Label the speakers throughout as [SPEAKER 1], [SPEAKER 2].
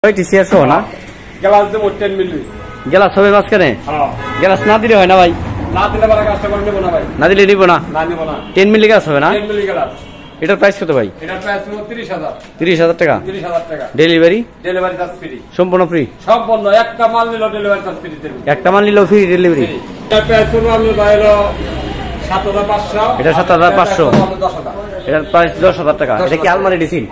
[SPEAKER 1] না গ্লাস দেবো 10 milli glass হবে মাঝখানে গ্লাস না দিলে হয় না ভাই না দিলে বড় কাস্টমার নেব না ভাই না দিলে নিব না না নিব না 10 মিলি গ্লাস হবে না 10 মিলি গ্লাস এটার প্রাইস কত ভাই এটার প্রাইস হলো 30000 টাকা 30000 টাকা ডেলিভারি চার্জ ফ্রি সম্পূর্ণ ফ্রি সম্পূর্ণ একটা মাল নিলো ডেলিভারি চার্জ ফ্রি দেব একটা মাল নিলো ফ্রি ডেলিভারি এটার প্রাইস হলো আমি ভাইলো 7500 এটা 7500 এটার প্রাইস 10000 টাকা এটা কি আলমারি ডিসিন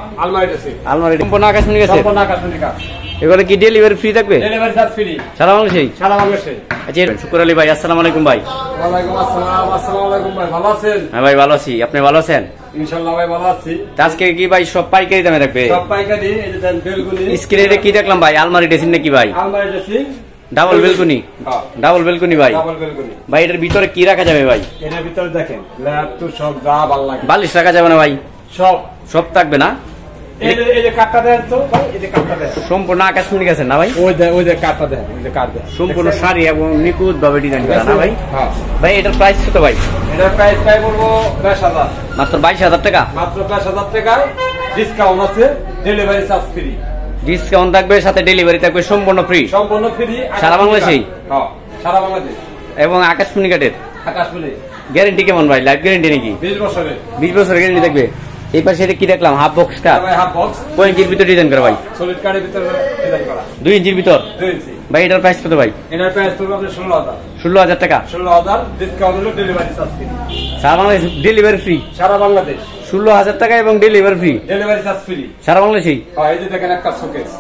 [SPEAKER 1] আলমারি সম্পূর্ণ আকাশমণি গেছে সম্পূর্ণ আকাশমণি কাজ এগুলো কি ডেলিভারি ফ্রি থাকবে ডেলিভারি চার্জ ফ্রি সারা বাংলাদেশে আচ্ছা শুকর আলী ভাই আসসালামু আলাইকুম ভাই ওয়ালাইকুম আসসালাম আসসালামু আলাইকুম ভাই ভালো আছেন হ্যাঁ ভাই ভালো আছি আপনি ভালো আছেন ইনশাআল্লাহ ভাই ভালো আছি আজকে কি ভাই সব পাইকারি দামে রাখবে সব পাইকারি এই যে দেন বেলকুনি স্ক্রিনে কি দেখলাম ভাই আলমারি ড্রেসিং নাকি ভাই আলমারি ড্রেসিং ডাবল বেলকুনি ভাই ভাই এটার ভিতরে কি রাখা যাবে ভাই এটার ভিতরে দেখেন ল্যাপ তো সব যা ভালো লাগে বালিশ রাখা যাবে না ভাই সব থাকবে না এই যে কাটটা দেন তো ভাই এই যে কাটটা দেন সম্পূর্ণ আকাশমণি গেছে না ভাই ওই যে কাটটা দেন ওই যে কাট দেন সম্পূর্ণ শাড়ি এবং নিখুঁত ভাবে ডিজাইন করা না ভাই হ্যাঁ ভাই এটার প্রাইস কত ভাই এটার প্রাইস পাই বলবো 22000 মাত্র 22000 টাকা মাত্র 22000 টাকা ডিসকাউন্ট আছে ডেলিভারি চার্জ ফ্রি ডিসকাউন্ট থাকবে সাথে ডেলিভারি থাকবে সম্পূর্ণ ফ্রি সারা বাংলাদেশে হ্যাঁ সারা বাংলাদেশ এবং আকাশমণি কাটের গ্যারান্টি কেমন ভাই লাইফ গ্যারান্টি নাকি 20 বছরের গ্যারান্টি থাকবে এই পাশে এটা কি দেখলাম হাফ বক্স কাট কয় ইঞ্চির ভিতর ডিজাইন করা ভাই সলিড কাটের ভিতর ডিজাইন করা 2 ইঞ্চির ভিতর 2 ইঞ্চি ভাই এটার প্রাইস কত ভাই এটার প্রাইস হলো আপনার 16000 টাকা 16000 ডিসকাউন্ট হলো ডেলিভারি চার্জ ফ্রি সারা বাংলাদেশ ডেলিভারি ফ্রি সারা বাংলাদেশ 16000 টাকা এবং delivery free delivery charge free সারা বাংলাদেশে হ্যাঁ এই যে দেখেন একটা শোকেস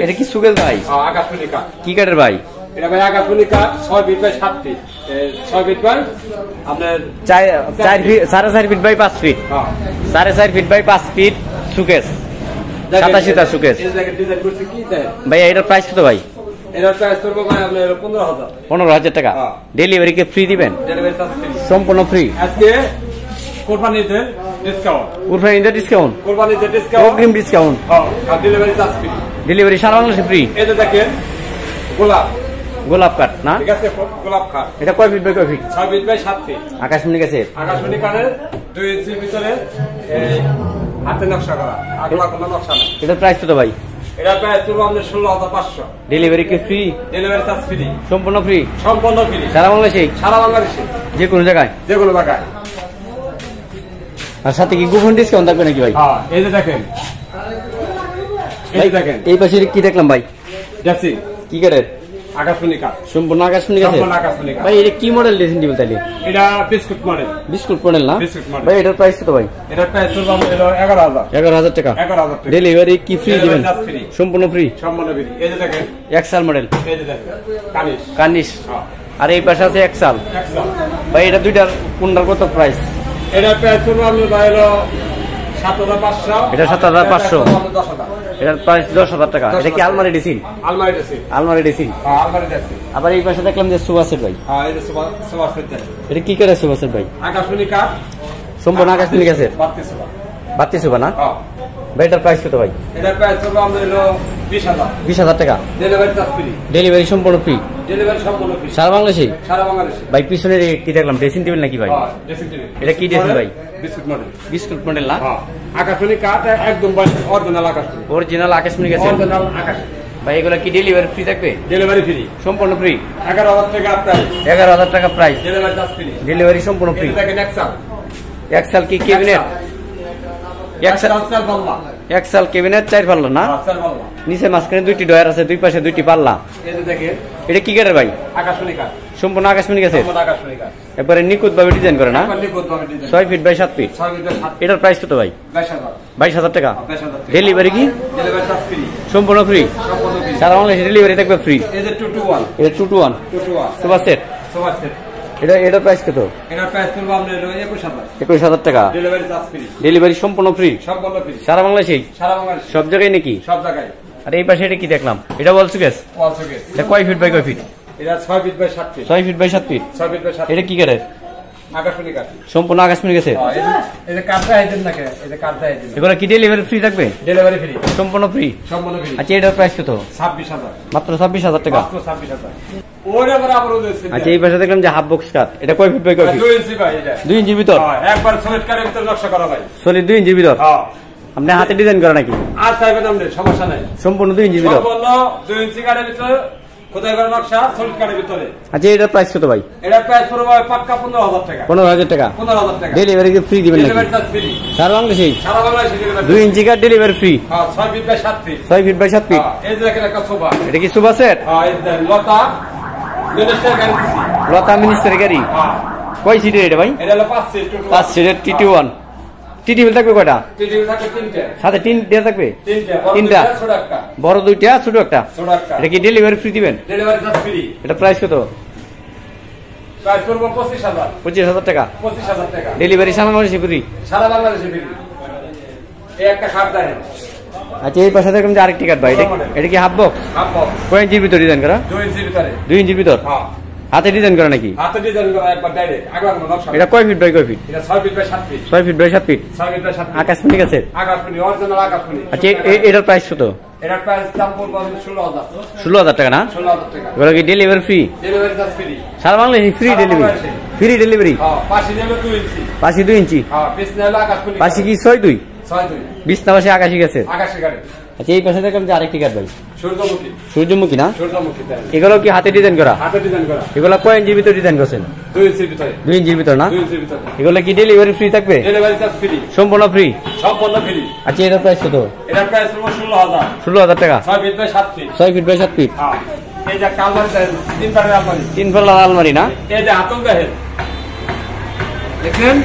[SPEAKER 1] এটা কি শোকেস ভাই আকাশমণি কাট কি কাটের ভাই এটা ভাই আকাশমণি cut 6 feet by 7 feet 6 feet by আপনার 4 ফিট 4.5 ফিট বাই 5 ফিট হ্যাঁ 4.5 ফিট বাই 5 ফিট শোকেস 87 টা শোকেস এই জায়গা ডিজাইন করতে কি দেয় ভাই এটার প্রাইস কত ভাই এটার প্রাইস করব ভাই আপনার 15000 টাকা ডেলিভারি কে ফ্রি দিবেন ডেলিভারি চার্জ ফ্রি সম্পূর্ণ ফ্রি আজকে কোরবানিতে ডিসকাউন্ট অগ্রিম ডিসকাউন্ট হ্যাঁ ডেলিভারি চার্জ ফ্রি ডেলিভারি সারা বাংলাদেশে ফ্রি এই যে দেখেন গোলাপ কাট না ঠিক আছে গোলাপ কাট এটা কয় ফিট বাই কয় ফিট 6 ফিট বাই 7 ফিট আকাশমণি গেছে আকাশমণি কাটের 2 ইঞ্চির ভিতরে এই হাতে নকশা করা আগলা কোনো নকশা না এটার প্রাইস কত ভাই এটা প্রাইস হলো আমাদের 16500 ডেলিভারি কি ফ্রি ডেলিভারি চার্জ ফ্রি সম্পূর্ণ ফ্রি সারা বাংলাদেশে যে কোনো জায়গায় আর সাথে কি গোপন ডিসকাউন্ট থাকবে নাকি ভাই হ্যাঁ এই যে দেখেন এই পাশে কি দেখলাম ভাই ড্রেসিং কি কাটের আকাশমণি কাট সম্পূর্ণ আকাশমণি কাট ভাই এটা কি মডেল ড্রেসিং টেবিল তাইলে এটা বিস্কুট মডেল না ভাই এটার প্রাইস কত ভাই এটার প্রাইস হলো 11000 টাকা ডেলিভারি কি ফ্রি দিবেন সম্পূর্ণ ফ্রি এই যে দেখেন এক্সেল মডেল এই যে দেখেন কানিশ আর এই পাশে আছে এক্সেল ভাই এটা দুইটার কোনটার কত প্রাইস এটার প্রাইস হলো আমি ভাই হলো 7500 এটা 7500 এটার প্রাইস 10000 টাকা এটা কি আলমারি ডিসিন আবার এই পাশে দেখলাম যে সোফা সেট ভাই হ্যাঁ এই যে সোফা সেট এটা কি করে সোফা সেট ভাই আকাশমণি কাট সম্পূর্ণ আকাশমণি গেছে 32 সোফা না হ্যাঁ ভাই এটার প্রাইস কত ভাই এটার প্রাইস হলো আমাদের হলো 20000 টাকা ডেলিভারি চার্জ ফ্রি ডেলিভারি সম্পূর্ণ ফ্রি সারা বাংলাদেশে ভাই পিছনে কি দেখলাম ড্রেসিং টেবিল নাকি ভাই ড্রেসিং টেবিল এটা কি ড্রেসিং ভাই বিস্কুট মডেল না আকাশমণি কাট একদম অরিজিনাল আকাশমণি গেছে অরিজিনাল আকাশ ভাই এগুলা কি ডেলিভারি ফ্রি থাকবে ডেলিভারি ফ্রি সম্পূর্ণ ফ্রি 11000 টাকা price delivery charge free delivery সম্পূর্ণ ফ্রি দেখেন এক্সেল কি ক্যাবিনেট এক্সেল ক্যাবিনেট 4 পাল্লা না নিচে মাঝখানে দুইটি ডয়ার আছে দুই পাশে দুইটি পাল্লা এই যে দেখেন এটা কি কাটের ভাই আকাশমণি কাট সম্পূর্ণ আকাশমণি গেছে একবারে নিখুঁত ভাবে ডিজাইন করে না 6 ফিট বাই 7 ফিট এটার প্রাইস কত ভাই 22000 টাকা ডেলিভারি কি ডেলিভারি চার্জ ফ্রি সম্পূর্ণ ফ্রি সারা বাংলাদেশে ডেলিভারি থাকবে ফ্রি এই যে 221 এটা 221 সোফা সেট এটার প্রাইস কত এটার প্রাইস হলো আমাদের 21000 টাকা ডেলিভারি চার্জ ফ্রি ডেলিভারি সম্পূর্ণ ফ্রি সারা বাংলাদেশে সব জায়গায় নাকি সব জায়গায় আর এই পাশে এটা কি দেখলাম এটা ওয়াল সুকেস এটা কয় ফিট বাই কয় ফিট এটা 6 feet by 7 feet 6 feet by 7 feet এটা কি কাটের আকাশমণি কাট সম্পূর্ণ আকাশমণি গেছে এই যে কাটটা আইটেম নাকি এই যে কাটটা আইটেম এগুলা কি ডেলিভারি ফ্রি থাকবে ডেলিভারি ফ্রি সম্পূর্ণ ফ্রি আচ্ছা এটার প্রাইস কত 26000 মাত্র 26000 টাকা মাত্র 26000 ওরে বরাবর হইছে আচ্ছা এই পাশে দেখলাম যে হাফ বক্স কাট এটা কয় ফিট বাই কয় ফিট 2 ইঞ্চি ভাই এটা 2 ইঞ্চির ভিতর হ্যাঁ একবার সলিড কাটের ভিতর নকশা করা ভাই সলিড 2 ইঞ্চির ভিতর হ্যাঁ আপনি হাতে ডিজাইন করা নাকি?
[SPEAKER 2] আর চাইবেন আপনি, সমস্যা নাই।
[SPEAKER 1] সম্পূর্ণ 2 ইঞ্চি ভিতর,
[SPEAKER 2] সম্পূর্ণ 2 ইঞ্চি কাঠের ভিতরে, খোদাই করা নকশা, সলিড কাঠের ভিতরে।
[SPEAKER 1] আচ্ছা এটার প্রাইস কত ভাই?
[SPEAKER 2] এটার প্রাইস পড়বে পাক্কা 15,000 টাকা।
[SPEAKER 1] 15,000 টাকা।
[SPEAKER 2] 15,000 টাকা।
[SPEAKER 1] ডেলিভারি কি ফ্রি দিবেন নাকি?
[SPEAKER 2] Delivery charge free.
[SPEAKER 1] সারা বাংলাদেশে?
[SPEAKER 2] সারা বাংলাদেশে ডেলিভারি।
[SPEAKER 1] 2 ইঞ্চি কাঠ ডেলিভারি ফ্রি।
[SPEAKER 2] হ্যাঁ 6 feet by 7 feet.
[SPEAKER 1] 6 feet by 7 feet.
[SPEAKER 2] এই যে একটা সোফা।
[SPEAKER 1] এটা কি সোফা সেট?
[SPEAKER 2] হ্যাঁ এই যে লতা মিনিস্টার গাড়ি দিছি।
[SPEAKER 1] লতা মিনিস্টার গাড়ি।
[SPEAKER 2] হ্যাঁ।
[SPEAKER 1] কয় সিটের এটা ভাই?
[SPEAKER 2] এটা হলো 5 সিট।
[SPEAKER 1] 5 সিটের TT1। টি টেবিল থাকবে কয়টা?
[SPEAKER 2] টি টেবিল থাকবে 3টা।
[SPEAKER 1] সাথে 3টা থাকবে?
[SPEAKER 2] 3টা। ছোট একটা।
[SPEAKER 1] বড় 2টা, ছোট একটা।
[SPEAKER 2] ছোট একটা।
[SPEAKER 1] এটা কি ডেলিভারি ফ্রি দিবেন?
[SPEAKER 2] Delivery charge free.
[SPEAKER 1] এটা প্রাইস কত?
[SPEAKER 2] প্রাইস পড়বে 25,000।
[SPEAKER 1] 25,000 টাকা।
[SPEAKER 2] 25,000 টাকা।
[SPEAKER 1] ডেলিভারি সারা বাংলাদেশে ফ্রি?
[SPEAKER 2] সারা বাংলাদেশে ফ্রি। এই একটা খাট দেখেন।
[SPEAKER 1] আচ্ছা এই পাশে দেখুন যে আরেকটি কাঠ ভাই, এটা কি হাফ বক্স?
[SPEAKER 2] Half box.
[SPEAKER 1] কয় ইঞ্চির ভিতর ডিজাইন করা?
[SPEAKER 2] 2 ইঞ্চির ভিতরে।
[SPEAKER 1] 2 ইঞ্চির ভিতর?
[SPEAKER 2] হ্যাঁ।
[SPEAKER 1] হাতে ডিজাইন করা নাকি?
[SPEAKER 2] হাতে ডিজাইন করা একবার ডাইরেক্ট, আগলা কোনো নকশা।
[SPEAKER 1] এটা কয় ফিট বাই কয় ফিট?
[SPEAKER 2] এটা 6 feet by 7 feet.
[SPEAKER 1] 6 feet by 7 feet.
[SPEAKER 2] 6 feet by 7 feet.
[SPEAKER 1] আকাশমণি আছে?
[SPEAKER 2] আকাশমণি, অরিজিনাল আকাশমণি।
[SPEAKER 1] আচ্ছা এটার প্রাইস কত?
[SPEAKER 2] এটার প্রাইস দাম পড়বে 16,000।
[SPEAKER 1] 16,000 টাকা না?
[SPEAKER 2] 16,000 টাকা।
[SPEAKER 1] এগুলো কি delivery free?
[SPEAKER 2] Delivery charge free.
[SPEAKER 1] সারা বাংলাদেশে ফ্রি ডেলিভারি? Free delivery?
[SPEAKER 2] হ্যাঁ, পাশে নেবে 2 ইঞ্চি।
[SPEAKER 1] পাশে 2 ইঞ্চি?
[SPEAKER 2] হ্যাঁ, পিছনে হলো আকাশমণি।
[SPEAKER 1] পাশে কি 6'2"?
[SPEAKER 2] 6'2"।
[SPEAKER 1] বিছনা পাশে আকাশি গেছে?
[SPEAKER 2] আকাশি গাড়ি।
[SPEAKER 1] আচ্ছা এই পাশে দেখলাম যে আরেকটি কাঠ ভাই,
[SPEAKER 2] সূর্যমুখী।
[SPEAKER 1] সূর্যমুখী না?
[SPEAKER 2] সূর্যমুখী।
[SPEAKER 1] এগুলো কি হাতে ডিজাইন করা?
[SPEAKER 2] হাতে ডিজাইন করা।
[SPEAKER 1] এগুলো কয় ইঞ্চির ভিতর ডিজাইন করছেন?
[SPEAKER 2] 2 ইঞ্চির ভিতরে।
[SPEAKER 1] 2 ইঞ্চির ভিতর না?
[SPEAKER 2] 2 ইঞ্চির ভিতরে।
[SPEAKER 1] এগুলো কি ডেলিভারি ফ্রি থাকবে?
[SPEAKER 2] Delivery charge free.
[SPEAKER 1] সম্পূর্ণ ফ্রি?
[SPEAKER 2] সম্পূর্ণ ফ্রি।
[SPEAKER 1] আচ্ছা এটার প্রাইস কত?
[SPEAKER 2] এটার প্রাইস হলো 16,000।
[SPEAKER 1] 16,000 টাকা।
[SPEAKER 2] 6 feet by 7 feet.
[SPEAKER 1] 6 feet by 7 feet.
[SPEAKER 2] হ্যাঁ। এই যে কালভার 3 পারের আলমারি।
[SPEAKER 1] 3 পাল্লার আলমারি না?
[SPEAKER 2] এই যে হাতল দেখেন। দেখেন?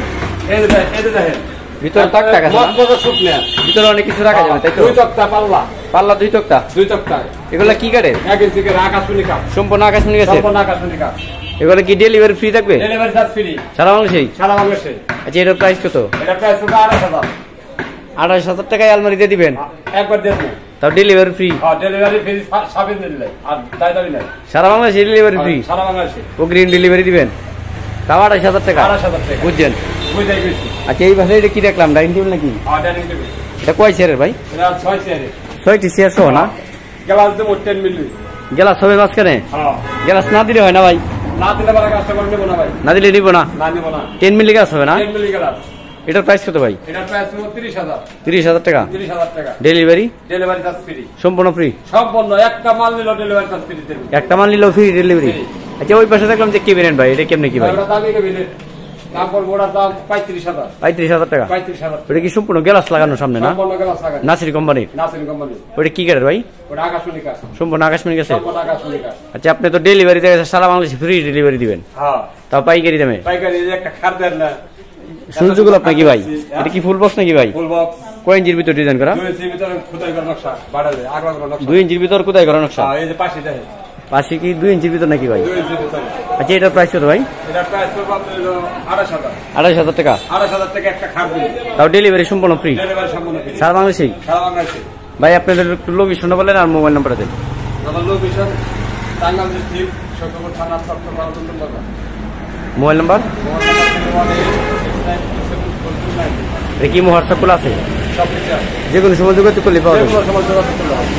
[SPEAKER 2] এই যে দেখেন।
[SPEAKER 1] ভিতরে তাক টাকা আছে না?
[SPEAKER 2] মত শুকনা।
[SPEAKER 1] ভিতরে অনেক কিছু রাখা যাবে তাই তো?
[SPEAKER 2] 2 তক্তা পাল্লা।
[SPEAKER 1] পাল্লা 2 তক্তা?
[SPEAKER 2] 2 তক্তা।
[SPEAKER 1] এগুলো কি কাঠের?
[SPEAKER 2] 1 ইঞ্চি করে আকাশমণি কাঠ।
[SPEAKER 1] সম্পূর্ণ আকাশমণি গেছে?
[SPEAKER 2] সম্পূর্ণ আকাশমণি কাঠ।
[SPEAKER 1] এগুলো কি ডেলিভারি ফ্রি থাকবে?
[SPEAKER 2] Delivery charge free.
[SPEAKER 1] সারা বাংলাদেশে?
[SPEAKER 2] সারা বাংলাদেশে।
[SPEAKER 1] আচ্ছা এটার প্রাইস কত?
[SPEAKER 2] এটার প্রাইস হলো 28,000।
[SPEAKER 1] 28,000 টাকায় আলমারি দিয়ে দিবেন?
[SPEAKER 2] একবার দেব।
[SPEAKER 1] তাও ডেলিভারি ফ্রি?
[SPEAKER 2] হ্যাঁ, ডেলিভারি ফ্রি সাবিন দিলে আর দায়দারি নাই।
[SPEAKER 1] সারা বাংলাদেশে ডেলিভারি ফ্রি?
[SPEAKER 2] সারা বাংলাদেশে।
[SPEAKER 1] ও গ্রিন ডেলিভারি দিবেন? তাও 28,000 টাকা?
[SPEAKER 2] 28,000 টাকা।
[SPEAKER 1] বুঝছেন?
[SPEAKER 2] বুঝাই গেছি।
[SPEAKER 1] আচ্ছা এই পাশে এটা কি দেখলাম, ডাইনিং টেবিল নাকি?
[SPEAKER 2] হ্যাঁ, ডাইনিং টেবিল।
[SPEAKER 1] এটা কয় চেয়ারের ভাই?
[SPEAKER 2] এটা 6 চেয়ারে।
[SPEAKER 1] 6টি চেয়ার সহ না?
[SPEAKER 2] গ্লাস দেব 10 মিলি।
[SPEAKER 1] গ্লাস হবে মাঝখানে?
[SPEAKER 2] হ্যাঁ।
[SPEAKER 1] গ্লাস না দিলে হয় না ভাই?
[SPEAKER 2] না দিলে পরে কাস্টমার নেব না ভাই।
[SPEAKER 1] না দিলে নিব না?
[SPEAKER 2] না নেব না।
[SPEAKER 1] 10 মিলি গ্লাস হবে না?
[SPEAKER 2] 10 মিলি গ্লাস।
[SPEAKER 1] এটার প্রাইস কত ভাই?
[SPEAKER 2] এটার প্রাইস হলো 30,000।
[SPEAKER 1] 30,000 টাকা।
[SPEAKER 2] 30,000 টাকা।
[SPEAKER 1] ডেলিভারি?
[SPEAKER 2] Delivery charge free.
[SPEAKER 1] সম্পূর্ণ ফ্রি?
[SPEAKER 2] সম্পূর্ণ একটা মাল নিলো ডেলিভারি চার্জ ফ্রি দেব।
[SPEAKER 1] একটা মাল নিলেও ফ্রি ডেলিভারি? আচ্ছা ওই পাশে দেখলাম যে কেবিনেট ভাই, এটা কেমনে কি ভাই?
[SPEAKER 2] ওটা দামি কেবিনেট। দাম পড়বে ওটার দাম 35,000।
[SPEAKER 1] 35,000 টাকা?
[SPEAKER 2] 35,000।
[SPEAKER 1] ওটা কি সম্পূর্ণ গ্লাস লাগানো সামনে না?
[SPEAKER 2] সম্পূর্ণ গ্লাস লাগানো।
[SPEAKER 1] নাসির কোম্পানির?
[SPEAKER 2] নাসির কোম্পানি।
[SPEAKER 1] ওটা কি কাঠের ভাই?
[SPEAKER 2] ওটা আকাশমণি কাঠ।
[SPEAKER 1] সম্পূর্ণ আকাশমণি গেছে?
[SPEAKER 2] সম্পূর্ণ আকাশমণি কাঠ।
[SPEAKER 1] আচ্ছা আপনি তো ডেলিভারি সারা বাংলাদেশে ফ্রি ডেলিভারি দিবেন?
[SPEAKER 2] হ্যাঁ।
[SPEAKER 1] তাও পাইকারি দামে?
[SPEAKER 2] পাইকারি একটা খাট দেন না।
[SPEAKER 1] সূর্যগুলো আপনার কি ভাই? এটা কি ফুল বক্স নাকি ভাই?
[SPEAKER 2] Full box.
[SPEAKER 1] কয় ইঞ্চির ভিতর ডিজাইন করা?
[SPEAKER 2] 2 ইঞ্চির ভিতরে খোদাই করা নকশা, বাড়ালে আগলা করা নকশা।
[SPEAKER 1] 2 ইঞ্চির ভিতর কোথায় করা নকশা?
[SPEAKER 2] হ্যাঁ, এই যে পাশে দেখেন।
[SPEAKER 1] পাশে কি 2 ইঞ্চির ভিতর নাকি ভাই?
[SPEAKER 2] 2 ইঞ্চির ভিতরে।
[SPEAKER 1] আচ্ছা এটার প্রাইস কত ভাই?
[SPEAKER 2] এটার প্রাইস পড়বে আপনার 28,000।
[SPEAKER 1] 28,000 টাকা?
[SPEAKER 2] 28,000 টাকা একটা খাট দিন।
[SPEAKER 1] তাও ডেলিভারি সম্পূর্ণ ফ্রি?
[SPEAKER 2] ডেলিভারি সম্পূর্ণ ফ্রি।
[SPEAKER 1] সারা বাংলাদেশেই?
[SPEAKER 2] সারা বাংলাদেশে।
[SPEAKER 1] ভাই আপনাদের একটু লোকেশনটা বলেন আর মোবাইল নাম্বারটা দেন।
[SPEAKER 2] আমার লোকেশন টাঙ্গাইল ডিস্ট্রিক্ট সখীপুর থানা চট্টগ্রাম বাজার।
[SPEAKER 1] Mobile number? এটা কি হোয়াটসঅ্যাপ খোলা আছে?
[SPEAKER 2] সব কিছু আছে।
[SPEAKER 1] যে কোনো সময় যোগাযোগ করলে পাওয়া যাবে?
[SPEAKER 2] যে কোনো সময় যোগাযোগ করলে হবে।